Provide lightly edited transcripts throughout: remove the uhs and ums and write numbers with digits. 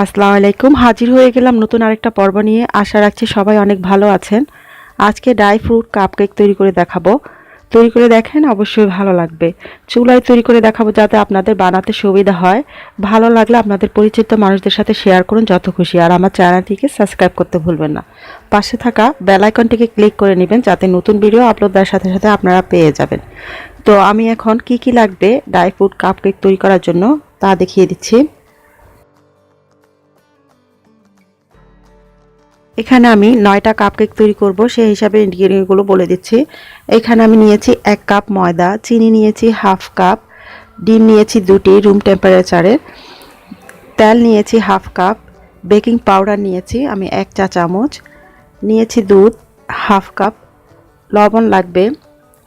আসসালামু আলাইকুম। হাজির হয়ে গেলাম নতুন আরেকটা পর্ব নিয়ে। আশা রাখছি সবাই অনেক ভালো আছেন। আজকে ড্রাই ফ্রুট কাপকেক তৈরি করে দেখাবো। তৈরি করে দেখেন, অবশ্যই ভালো লাগবে। চুলায় তৈরি করে দেখাবো যাতে আপনাদের বানাতে সুবিধা হয়। ভালো লাগলে আপনাদের পরিচিত মানুষদের সাথে শেয়ার করুন যত খুশি। আর আমার চ্যানেলটিকে সাবস্ক্রাইব করতে ভুলবেন না। পাশে থাকা বেল আইকনটিকে ক্লিক করে নেবেন যাতে নতুন ভিডিও আপলোড দেওয়ার সাথে সাথে আপনারা পেয়ে যাবেন। তো আমি এখন কি লাগবে ড্রাই ফ্রুট কাপকেক তৈরি করার জন্য তা দেখিয়ে দিচ্ছি। এখানে আমি 9টা কাপকেক তৈরি করব, সেই হিসাবে ইনগ্রেডিয়েন্টগুলো বলে দিচ্ছি। এখানে আমি নিয়েছি 1 কাপ ময়দা, চিনি নিয়েছি হাফ কাপ, ডিম নিয়েছি 2টি রুম টেম্পারেচারের, তেল নিয়েছি হাফ কাপ, বেকিং পাউডার নিয়েছি আমি 1 চা চামচ, নিয়েছি দুধ হাফ কাপ, লবণ লাগবে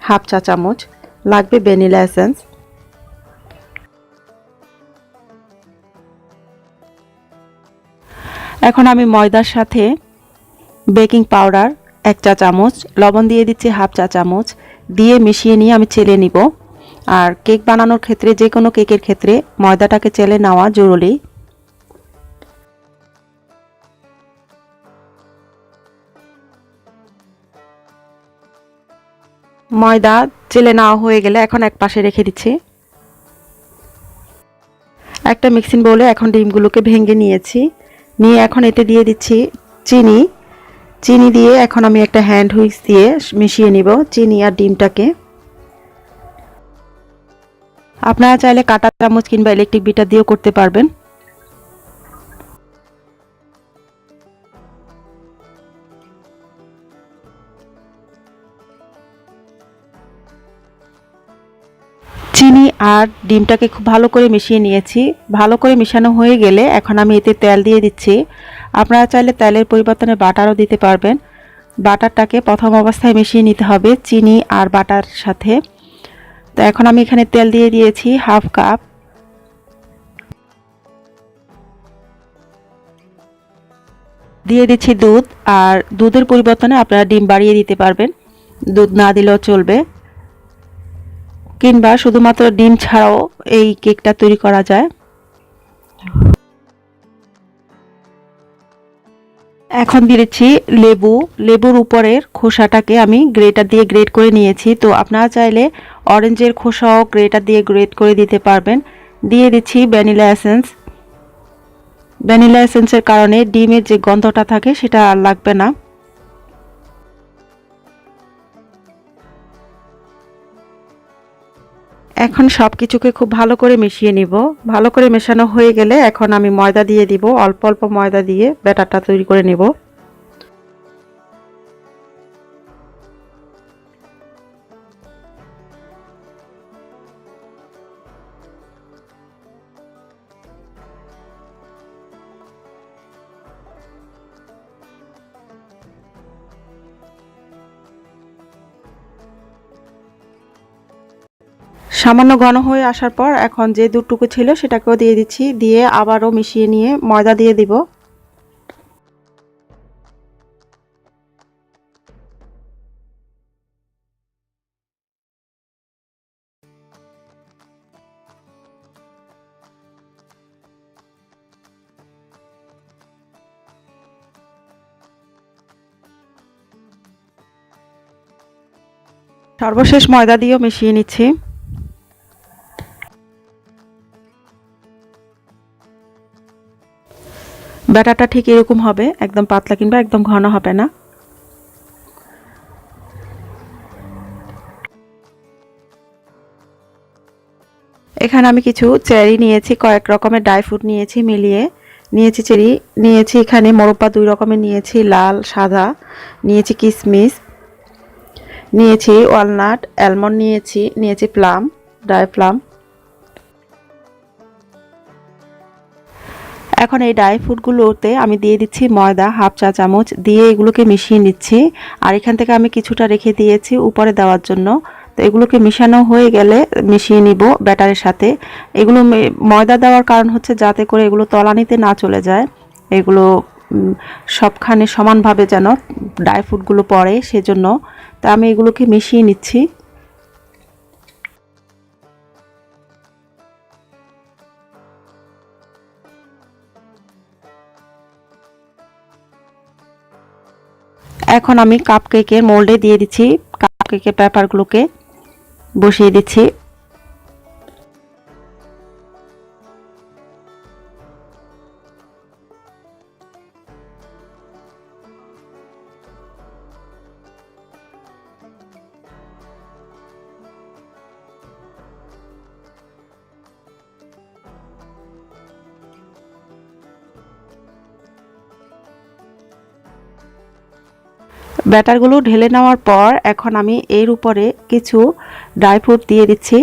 হাফ চা চামচ, লাগবে ভ্যানিলা এসেন্স। এখন আমি ময়দার সাথে বেকিং পাউডার 1 চা চামচ, লবণ দিয়ে দিচ্ছি হাফ চা চামচ, দিয়ে মিশিয়ে নিয়ে আমি চেলে নিব। আর কেক বানানোর ক্ষেত্রে, যে কোনো কেকের ক্ষেত্রে ময়দাটাকে চেলে নেওয়া জরুরি। ময়দা চেলে নেওয়া হয়ে গেলে এখন এক পাশে রেখে দিচ্ছি। একটা মিক্সিং বোলে এখন ডিমগুলোকে ভেঙে নিয়েছি, নিয়ে এখন এতে দিয়ে দিচ্ছি চিনি। চিনি দিয়ে এখন আমি একটা হ্যান্ড হুইস্ক দিয়ে মিশিয়ে নিব চিনি আর ডিমটাকে। আপনারা চাইলে কাঁটা চামচ কিংবা ইলেকট্রিক বিটার দিয়েও করতে পারবেন। চিনি আর ডিমটাকে খুব ভালো করে মিশিয়ে নিয়েছি। ভালো করে মিশানো হয়ে গেলে এখন আমি এতে তেল দিয়ে দিচ্ছি। আপনারা চাইলে তেলের পরিবর্তনে বাটারও দিতে পারবেন। বাটারটাকে প্রথম অবস্থায় মিশিয়ে নিতে হবে চিনি আর বাটার সাথে। তো এখন আমি এখানে তেল দিয়ে দিয়েছি হাফ কাপ। দিয়ে দিচ্ছি দুধ, আর দুধের পরিবর্তনে আপনারা ডিম বাড়িয়ে দিতে পারবেন, দুধ না দিলেও চলবে, কিংবা শুধুমাত্র ডিম ছাড়াও এই কেকটা তৈরি করা যায়। এখন দিয়েছি লেবু। লেবুর উপরের খোসাটাকে আমি গ্রেটার দিয়ে গ্রেট করে নিয়েছি। তো আপনারা চাইলে অরেঞ্জের খোসাও গ্রেটার দিয়ে গ্রেট করে দিতে পারবেন। দিয়ে দিচ্ছি ভ্যানিলা এসেন্স। ভ্যানিলা এসেন্সের কারণে ডিমের যে গন্ধটা থাকে সেটা আর লাগবে না। এখন সব কিছুকে খুব ভালো করে মিশিয়ে নিব। ভালো করে মেশানো হয়ে গেলে এখন আমি ময়দা দিয়ে দিব। অল্প অল্প ময়দা দিয়ে ব্যাটারটা তৈরি করে নেব। সামান্য ঘন হয়ে আসার পর এখন যে দুধটুকু ছিল সেটাকেও দিয়ে দিচ্ছি, দিয়ে আবারও মিশিয়ে নিয়ে ময়দা দিয়ে দিব। সর্বশেষ ময়দা দিয়েও মিশিয়ে নিচ্ছি। ব্যাটারটা ঠিক এরকম হবে, একদম পাতলা কিংবা একদম ঘন হবে না। এখানে আমি কিছু চেরি নিয়েছি, কয়েক রকমের ড্রাই ফ্রুট নিয়েছি, মিলিয়ে নিয়েছি চেরি, নিয়েছি এখানে মোরব্বা 2 রকমের নিয়েছি, লাল সাদা, নিয়েছি কিশমিশ, নিয়েছি ওয়ালনাট, অ্যালমন্ড নিয়েছি প্লাম, ড্রাই প্লাম। এখন এই ড্রাই ফ্রুটগুলোতে আমি দিয়ে দিচ্ছি ময়দা হাফ চা চামচ, দিয়ে এগুলোকে মিশিয়ে নিচ্ছি। আর এখান থেকে আমি কিছুটা রেখে দিয়েছি উপরে দেওয়ার জন্য। তো এগুলোকে মিশানো হয়ে গেলে মিশিয়ে নিব ব্যাটারের সাথে। এগুলো ময়দা দেওয়ার কারণ হচ্ছে যাতে করে এগুলো তলানিতে না চলে যায়, এগুলো সবখানে সমানভাবে যেন ড্রাই ফ্রুটগুলো পড়ে, সেজন্য। তা আমি এগুলোকে মিশিয়ে নিচ্ছি। এখন আমি কাপকেকের মোল্ডে দিয়ে দিচ্ছি, কাপকেকের পেপারগুলোকে বসিয়ে দিচ্ছি। ব্যাটারগুলো ঢেলে নেওয়ার পর এখন আমি এর উপরে কিছু ড্রাই ফ্রুট দিয়ে দিচ্ছি।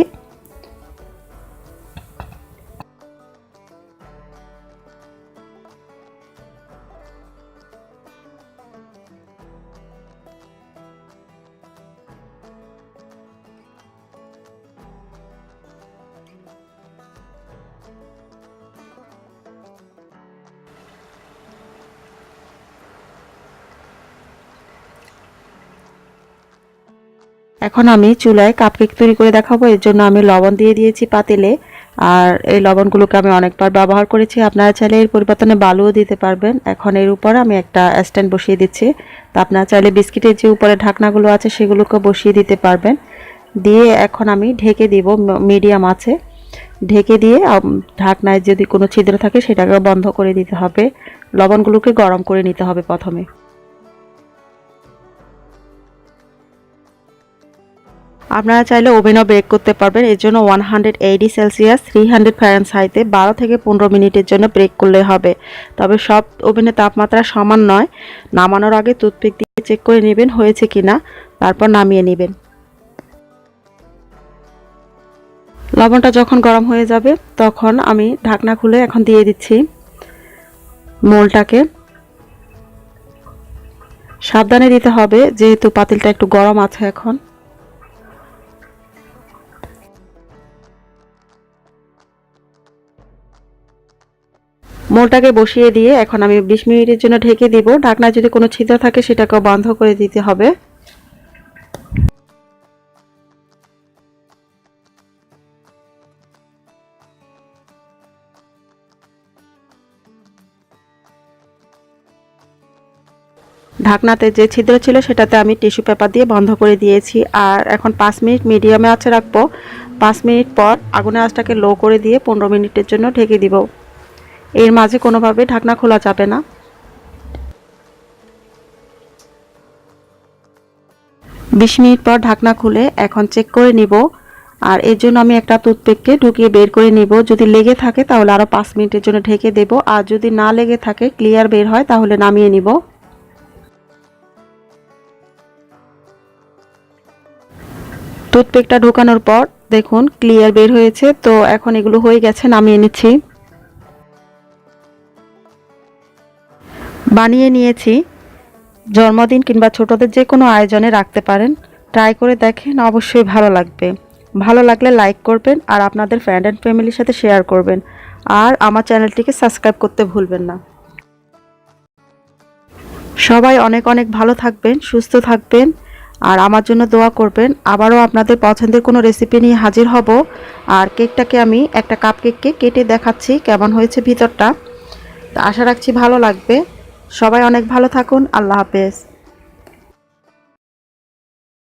এখন আমি চুলায় কাপকেক তৈরি করে দেখাবো। এর জন্য আমি লবণ দিয়ে দিয়েছি পাতিলে, আর এই লবণগুলোকে আমি অনেকবার ব্যবহার করেছি। আপনারা চাইলে এর পরিবর্তনে বালুও দিতে পারবেন। এখন এর উপর আমি একটা স্ট্যান্ড বসিয়ে দিচ্ছি। তা আপনারা চাইলে বিস্কিটের যে উপরে ঢাকনাগুলো আছে সেগুলোকে বসিয়ে দিতে পারবেন। দিয়ে এখন আমি ঢেকে দিব মিডিয়াম আছে, ঢেকে দিয়ে ঢাকনায় যদি কোনো ছিদ্র থাকে সেটাকে বন্ধ করে দিতে হবে। লবণগুলোকে গরম করে নিতে হবে প্রথমে। আপনারা চাইলে ওভেনও বেক করতে পারবেন। এর জন্য 180 সেলসিয়াস 300 ফারেনহাইটে 12 থেকে 15 মিনিটের জন্য বেক করলে হবে। তবে সব ওভেনের তাপমাত্রা সমান নয়। নামানোর আগে টুথপিক দিয়ে চেক করে নেবেন হয়েছে কিনা, তারপর নামিয়ে নেবেন। লবণটা যখন গরম হয়ে যাবে তখন আমি ঢাকনা খুলে এখন দিয়ে দিচ্ছি মোলটাকে। সাবধানে দিতে হবে যেহেতু পাতিলটা একটু গরম আছে। এখন মোলটাকে বসিয়ে দিয়ে এখন আমি 20 মিনিটের জন্য ঢেকে দিব। ঢাকনায় যদি কোনো ছিদ্র থাকে সেটাকেও বন্ধ করে দিতে হবে। ঢাকনাতে যে ছিদ্র ছিল সেটাতে আমি টিস্যু পেপার দিয়ে বন্ধ করে দিয়েছি। আর এখন 5 মিনিট মিডিয়ামে আঁচে রাখবো। 5 মিনিট পর আগুনের আঁচটাকে লো করে দিয়ে 15 মিনিটের জন্য ঢেকে দিব। এর মাঝে কোনোভাবে ঢাকনা খোলা যাবে না। 20 মিনিট পর ঢাকনা খুলে এখন চেক করে নিব। আর এর জন্য আমি একটা টুথপিককে ঢুকিয়ে বের করে নিব। যদি লেগে থাকে তাহলে আরও 5 মিনিটের জন্য ঢেকে দেব। আর যদি না লেগে থাকে ক্লিয়ার বের হয় তাহলে নামিয়ে নিব। টুথপিকটা ঢোকানোর পর দেখুন ক্লিয়ার বের হয়েছে। তো এখন এগুলো হয়ে গেছে, নামিয়ে নিচ্ছি। বানিয়ে নিয়েছি। জন্মদিন কিংবা ছোটদের যে কোনো আয়োজনে রাখতে পারেন। ট্রাই করে দেখেন, অবশ্যই ভালো লাগবে। ভালো লাগলে লাইক করবেন আর আপনাদের ফ্রেন্ড অ্যান্ড ফ্যামিলির সাথে শেয়ার করবেন। আর আমার চ্যানেলটিকে সাবস্ক্রাইব করতে ভুলবেন না। সবাই অনেক অনেক ভালো থাকবেন, সুস্থ থাকবেন আর আমার জন্য দোয়া করবেন। আবারও আপনাদের পছন্দের কোনো রেসিপি নিয়ে হাজির হব। আর কেকটাকে আমি একটা কাপকেককে কেটে দেখাচ্ছি কেমন হয়েছে ভিতরটা। তো আশা রাখছি ভালো লাগবে। সবাই অনেক ভালো থাকুন। আল্লাহ হাফেজ।